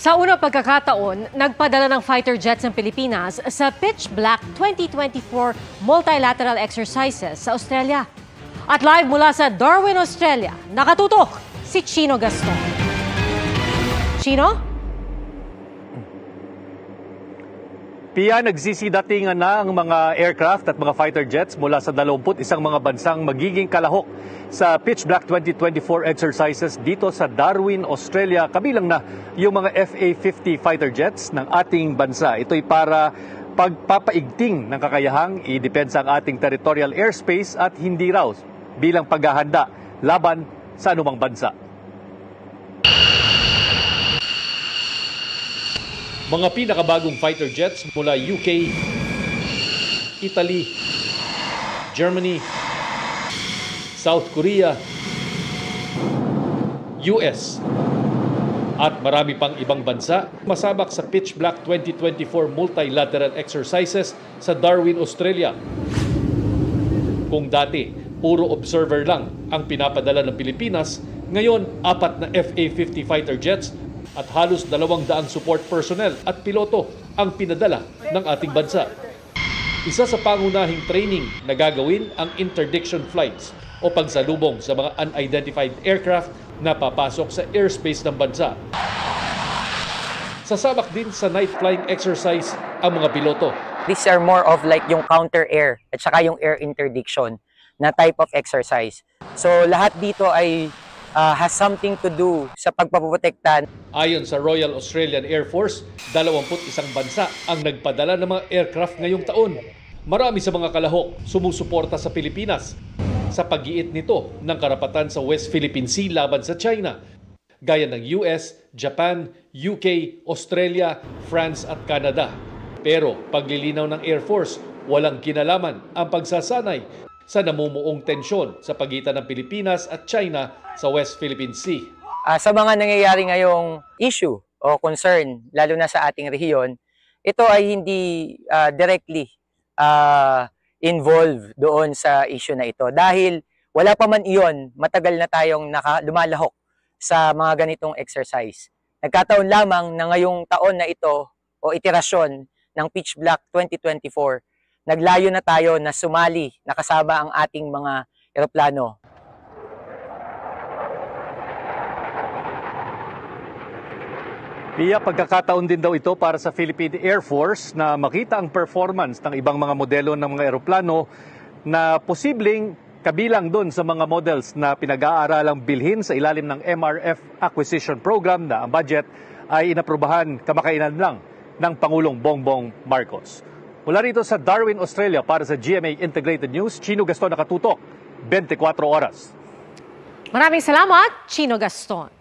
Sa unang pagkakataon, nagpadala ng fighter jets ng Pilipinas sa Pitch Black 2024 multilateral exercises sa Australia. At live mula sa Darwin, Australia, nakatutok si Chino Gaston. Chino? Pia, nagsisidatingan na ang mga aircraft at mga fighter jets mula sa 21 mga bansang magiging kalahok sa Pitch Black 2024 exercises dito sa Darwin, Australia. Kabilang na yung mga FA-50 fighter jets ng ating bansa. Ito'y para pagpapaigting ng kakayahang i-depensa ang ating territorial airspace at hindi raw bilang paghahanda laban sa anumang bansa. Mga pinakabagong fighter jets mula UK, Italy, Germany, South Korea, US, at marami pang ibang bansa masabak sa Pitch Black 2024 multilateral exercises sa Darwin, Australia. Kung dati, puro observer lang ang pinapadala ng Pilipinas, ngayon 4 na FA-50 fighter jets at halos 200 support personnel at piloto ang pinadala ng ating bansa. Isa sa pangunahing training na gagawin ang interdiction flights o pagsalubong sa mga unidentified aircraft na papasok sa airspace ng bansa. Sasabak din sa night flying exercise ang mga piloto. These are more of like yung counter-air at saka yung air interdiction na type of exercise. So lahat dito ay has something to do sa pagpaprotektan. Ayon sa Royal Australian Air Force, 21 bansa ang nagpadala ng mga aircraft ngayong taon. Marami sa mga kalahok sumusuporta sa Pilipinas sa pag-iit nito ng karapatan sa West Philippine Sea laban sa China, gaya ng US, Japan, UK, Australia, France at Canada. Pero paglilinaw ng Air Force, walang kinalaman ang pagsasanay sa namumuong tensyon sa pagitan ng Pilipinas at China sa West Philippine Sea. Sa mga nangyayari ngayong issue o concern, lalo na sa ating rehiyon, ito ay hindi directly involved doon sa issue na ito. Dahil wala pa man iyon, matagal na tayong lumalahok sa mga ganitong exercise. Nagkataon lamang na ngayong taon na ito o iterasyon ng Pitch Black 2024, naglayo na tayo na sumali, nakasama ang ating mga eroplano. Pia, pagkakataon din daw ito para sa Philippine Air Force na makita ang performance ng ibang mga modelo ng mga eroplano na posibleng kabilang doon sa mga models na pinag-aaralang bilhin sa ilalim ng MRF Acquisition Program na ang budget ay inaprubahan kamakailan lang ng Pangulong Bongbong Marcos. Mula rito sa Darwin, Australia, para sa GMA Integrated News, Chino Gaston, nakatutok, 24 oras. Maraming salamat, Chino Gaston.